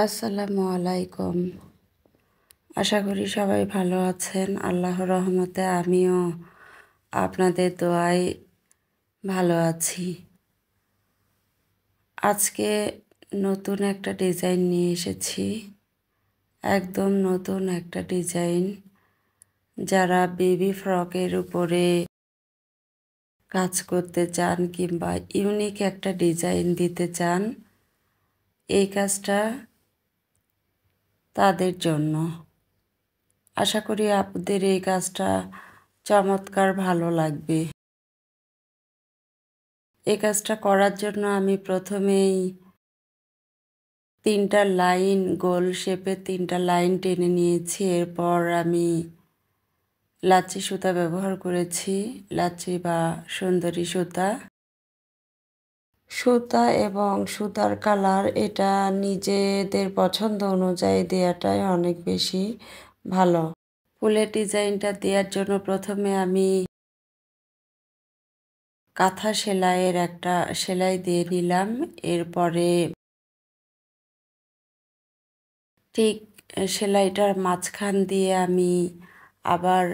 আসসালামু আলাইকুম। আশা করি সবাই ভালো আছেন। আল্লাহর রহমতে আমিও আপনাদের দোয়ায় ভালো আছি। আজকে নতুন একটা ডিজাইন নিয়ে এসেছি, একদম নতুন একটা ডিজাইন। যারা বেবি ফ্রকের উপরে কাজ করতে চান কিংবা ইউনিক একটা ডিজাইন দিতে চান, এই কাজটা তাদের জন্য। আশা করি আপনাদের এই কাজটা চমৎকার ভালো লাগবে। এই কাজটা করার জন্য আমি প্রথমেই 3টা লাইন, গোল শেপের 3টা লাইন টেনে নিয়েছি। এরপর আমি লাচ্ছি সুতা ব্যবহার করেছি, লাচ্ছি বা সুন্দরী সুতা। সুতা এবং সুতার কালার এটা নিজেদের পছন্দ অনুযায়ী দেওয়াটাই অনেক বেশি ভালো। ফুলের ডিজাইনটা দেওয়ার জন্য প্রথমে আমি কাঁথা সেলাইয়ের একটা সেলাই দিয়ে নিলাম। এরপরে ঠিক সেলাইটার মাঝখান দিয়ে আমি আবার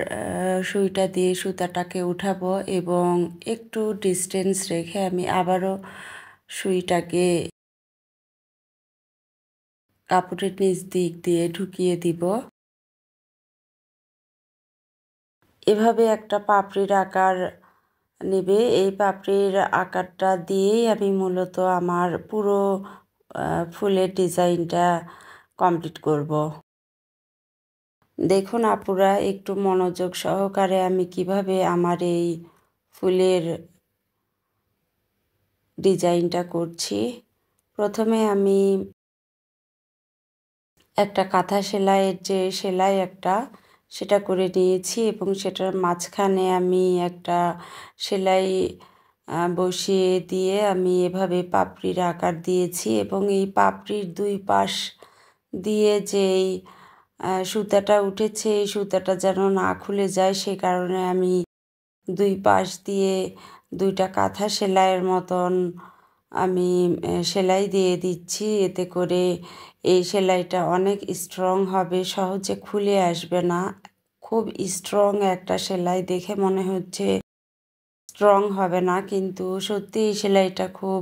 সুইটা দিয়ে সুতাটাকে উঠাবো এবং একটু ডিস্টেন্স রেখে আমি আবারও সুইটাকে কাপড়ের নিচ দিক দিয়ে ঢুকিয়ে দিব। এভাবে একটা পাপড়ির আকার নেবে। এই পাপড়ির আকারটা দিয়েই আমি মূলত আমার পুরো ফুলের ডিজাইনটা কমপ্লিট করব। দেখুন আপুরা, একটু মনোযোগ সহকারে আমি কিভাবে আমার এই ফুলের ডিজাইনটা করছি। প্রথমে আমি একটা কাঁথা সেলাইয়ের যে সেলাই সেটা করে নিয়েছি এবং সেটার মাঝখানে আমি একটা সেলাই বসিয়ে দিয়ে আমি এভাবে পাপড়ির আকার দিয়েছি এবং এই পাপড়ির দুই পাশ দিয়ে যেই সুতাটা উঠেছে এই সুতাটা যেন না খুলে যায়, সে কারণে আমি দুই পাশ দিয়ে 2টা কাঁথা সেলাইয়ের মতন আমি সেলাই দিয়ে দিচ্ছি। এতে করে এই সেলাইটা অনেক স্ট্রং হবে, সহজে খুলে আসবে না। খুব স্ট্রং একটা সেলাই, দেখে মনে হচ্ছে স্ট্রং হবে না, কিন্তু সত্যি এই সেলাইটা খুব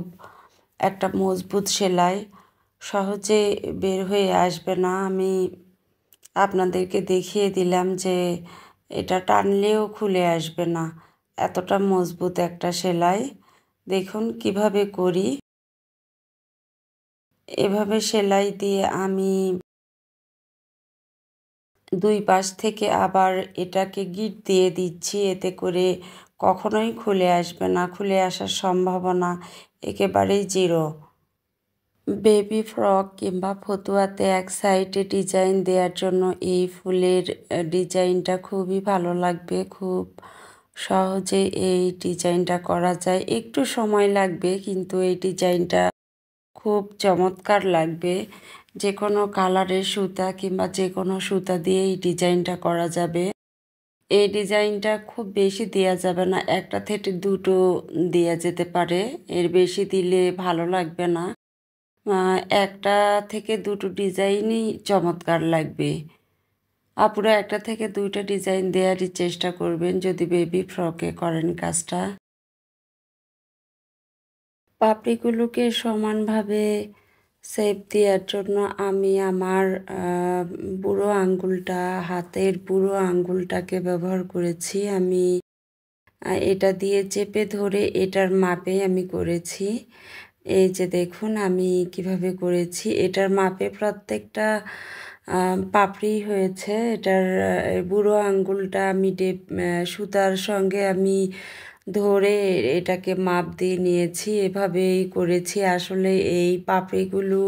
একটা মজবুত সেলাই, সহজে বের হয়ে আসবে না। আমি আপনাদেরকে দেখিয়ে দিলাম যে এটা টানলেও খুলে আসবে না, এতটা মজবুত একটা সেলাই। দেখুন কিভাবে করি। এভাবে সেলাই দিয়ে আমি দুই পাশ থেকে আবার এটাকে গিঁট দিয়ে দিচ্ছি, এতে করে কখনোই খুলে আসবে না, খুলে আসার সম্ভাবনা একেবারেই জিরো। বেবি ফ্রক কিংবা ফতুয়াতে এক সাইডে ডিজাইন দেওয়ার জন্য এই ফুলের ডিজাইনটা খুবই ভালো লাগবে। খুব সহজে এই ডিজাইনটা করা যায়, একটু সময় লাগবে কিন্তু এই ডিজাইনটা খুব চমৎকার লাগবে। যে কোনো কালারের সুতা কিংবা যে কোনো সুতা দিয়ে এই ডিজাইনটা করা যাবে। এই ডিজাইনটা খুব বেশি দেওয়া যাবে না, 1টা থেকে 2টো দেওয়া যেতে পারে, এর বেশি দিলে ভালো লাগবে না। 1টা থেকে 2টো ডিজাইনই চমৎকার লাগবে। আপুরা 1টা থেকে 2টা ডিজাইন দেওয়ারই চেষ্টা করবেন যদি বেবি ফ্রকে করেন কাজটা। পাপড়িগুলোকে সমানভাবে শেপ দেওয়ার জন্য আমি আমার বুড়ো আঙ্গুলটা, হাতের বুড়ো আঙ্গুলটাকে ব্যবহার করেছি। আমি এটা দিয়ে চেপে ধরে এটার মাপে আমি করেছি। এই যে দেখুন আমি কিভাবে করেছি, এটার মাপে প্রত্যেকটা পাপড়ি হয়েছে। এটার বুড়ো আঙ্গুলটা আমি সুতার সঙ্গে আমি ধরে এটাকে মাপ দিয়ে নিয়েছি, এভাবেই করেছি। আসলে এই পাপড়িগুলো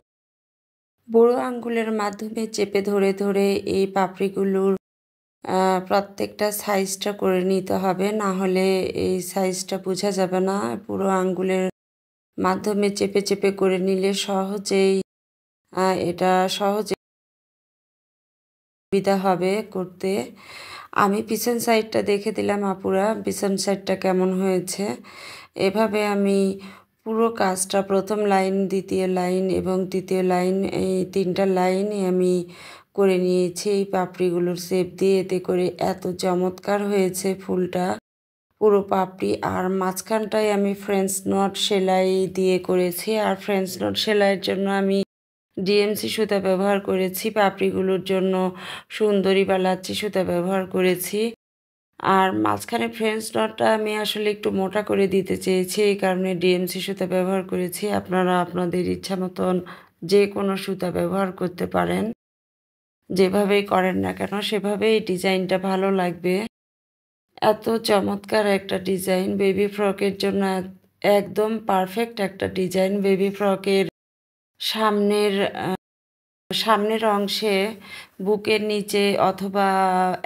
বুড়ো আঙ্গুলের মাধ্যমে চেপে ধরে ধরে এই পাপড়িগুলোর প্রত্যেকটা সাইজটা করে নিতে হবে, না হলে এই সাইজটা বোঝা যাবে না। বুড়ো আঙ্গুলের মাধ্যমে চেপে চেপে করে নিলে সহজেই এটা সহজে সুবিধা হবে করতে। আমি পিছন সাইডটা দেখে দিলাম আপুরা, পিছন সাইডটা কেমন হয়েছে। এভাবে আমি পুরো কাজটা প্রথম লাইন, দ্বিতীয় লাইন এবং তৃতীয় লাইন, এই 3টা লাইনই আমি করে নিয়েছি এই পাপড়িগুলোর শেপ দিয়ে। এতে করে এত চমৎকার হয়েছে ফুলটা, পুরো পাপড়ি। আর মাঝখানটায় আমি ফ্রেঞ্চ নট সেলাই দিয়ে করেছি। আর ফ্রেঞ্চ নট সেলাইয়ের জন্য আমি ডিএমসি সুতা ব্যবহার করেছি, পাপড়িগুলোর জন্য সুন্দরী বা লাচ্ছি সুতা ব্যবহার করেছি। আর মাঝখানে ফ্রেঞ্চ নটটা আমি আসলে একটু মোটা করে দিতে চেয়েছি, এই কারণে ডিএমসি সুতা ব্যবহার করেছি। আপনারা আপনাদের ইচ্ছা মতন যে কোনো সুতা ব্যবহার করতে পারেন, যেভাবেই করেন না কেন সেভাবেই ডিজাইনটা ভালো লাগবে। এত চমৎকার একটা ডিজাইন, বেবি ফ্রকের জন্য একদম পারফেক্ট একটা ডিজাইন। বেবি ফ্রকের সামনের সামনের অংশে, বুকের নিচে অথবা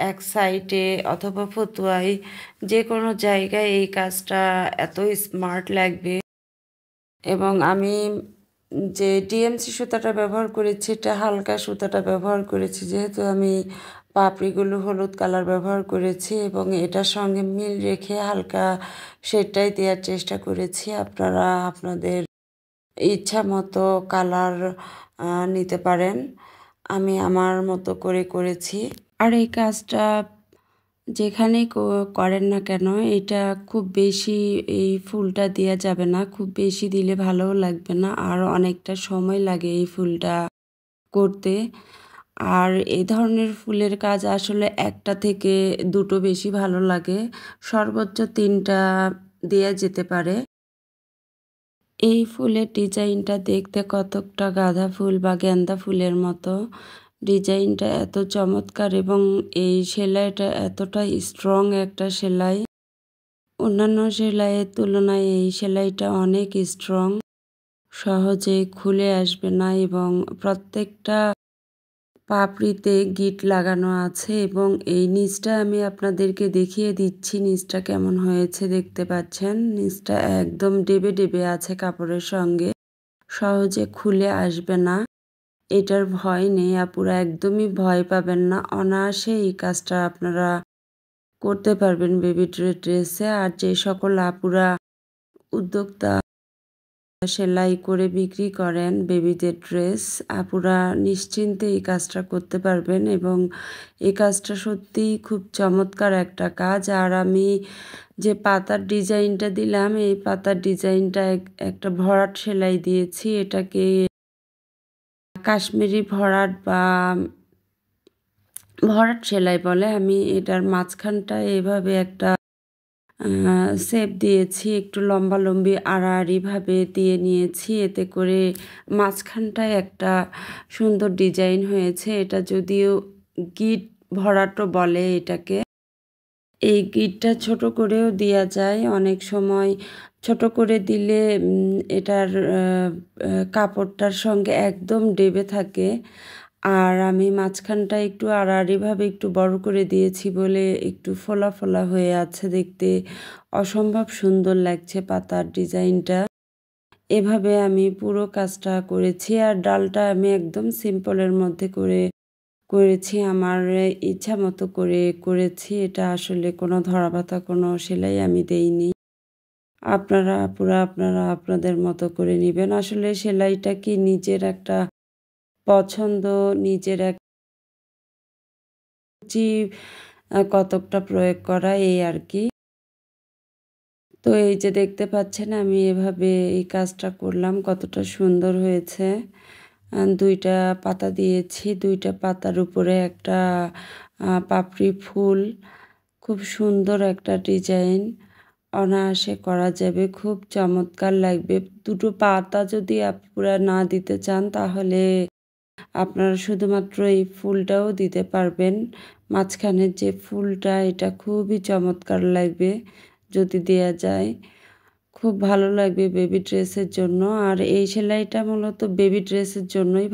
এক সাইডে অথবা ফতুয়ায়, যে কোনো জায়গায় এই কাজটা এত স্মার্ট লাগবে। এবং আমি যে ডিএমসি সুতাটা ব্যবহার করেছি, এটা হালকা সুতাটা ব্যবহার করেছি, যেহেতু আমি পাপড়িগুলো হলুদ কালার ব্যবহার করেছি এবং এটার সঙ্গে মিল রেখে হালকা সেটাই দেওয়ার চেষ্টা করেছি। আপনারা আপনাদের ইচ্ছা মতো কালার নিতে পারেন, আমি আমার মতো করে করেছি। আর এই কাজটা যেখানেই করেন না কেন, এটা খুব বেশি, এই ফুলটা দেওয়া যাবে না, খুব বেশি দিলে ভালোও লাগবে না, আর অনেকটা সময় লাগে এই ফুলটা করতে। আর এই ধরনের ফুলের কাজ আসলে একটা থেকে দুটো বেশি ভালো লাগে, সর্বোচ্চ 3টা দেওয়া যেতে পারে। এই ফুলের ডিজাইনটা দেখতে কতকটা গাঁদা ফুল বা গেন্দা ফুলের মতো। ডিজাইনটা এত চমৎকার এবং এই সেলাইটা এতটা স্ট্রং একটা সেলাই। অন্যান্য সেলাইয়ের তুলনায় এই সেলাইটা অনেক স্ট্রং, সহজে খুলে আসবে না এবং প্রত্যেকটা পাপড়িতে গিট লাগানো আছে। এবং এই নিচটা আমি আপনাদেরকে দেখিয়ে দিচ্ছি, নিচটা কেমন হয়েছে দেখতে পাচ্ছেন। নিচটা একদম ডেবে ডেবে আছে কাপড়ের সঙ্গে, সহজে খুলে আসবে না, এটার ভয় নেই। আপুরা একদমই ভয় পাবেন না, অনায়াসে এই কাজটা আপনারা করতে পারবেন বেবি ড্রেসে। আর যে সকল আপুরা উদ্যোক্তা সেলাই করে বিক্রি করেন বেবিদের ড্রেস, আপুরা নিশ্চিন্তে এই কাজটা করতে পারবেন এবং এই কাজটা সত্যিই খুব চমৎকার একটা কাজ। আর আমি যে পাতার ডিজাইনটা দিলাম, এই পাতার ডিজাইনটা একটা ভরাট সেলাই দিয়েছি, এটাকে কাশ্মীরি ভরাট বা ভরাট সেলাই বলে। আমি এটার মাঝখানটা এভাবে একটা শেপ দিয়েছি, একটু লম্বালম্বি আড়াআড়িভাবে দিয়ে নিয়েছি, এতে করে মাঝখানটায় একটা সুন্দর ডিজাইন হয়েছে। এটা যদিও গিট ভরাটও বলে এটাকে। এই গিটটা ছোট করেও দেওয়া যায়, অনেক সময় ছোট করে দিলে এটার কাপড়টার সঙ্গে একদম ডেবে থাকে। আর আমি মাঝখানটা একটু আড়াআড়িভাবে একটু বড় করে দিয়েছি বলে একটু ফোলা ফোলা হয়ে আছে, দেখতে অসম্ভব সুন্দর লাগছে পাতার ডিজাইনটা। এভাবে আমি পুরো কাজটা করেছি। আর ডালটা আমি একদম সিম্পলের মধ্যে করেছি, আমার ইচ্ছা মতো করে করেছি। এটা আসলে কোনো ধরাবাঁধা কোনো সেলাই আমি দেইনি। আপনারা আপনাদের মতো করে নেবেন। আসলে সেলাইটা কি নিজের একটা পছন্দ, নিজের এক রুচি কতকটা প্রয়োগ করা, এই আর কি। তো এই যে দেখতে পাচ্ছেন আমি এভাবে এই কাজটা করলাম, কতটা সুন্দর হয়েছে। 2টা পাতা দিয়েছি, 2টা পাতার উপরে একটা পাপড়ি ফুল, খুব সুন্দর একটা ডিজাইন, অনায়াসে করা যাবে, খুব চমৎকার লাগবে। 2টো পাতা যদি আপনারা না দিতে চান তাহলে আপনারা শুধুমাত্র এই ফুলটাও দিতে পারবেন। মাঝখানের যে ফুলটা, এটা খুবই চমৎকার লাগবে যদি দেয়া যায়, খুব ভালো লাগবে বেবি ড্রেসের জন্য। আর এই সেলাইটা মূলত বেবি ড্রেসের জন্যই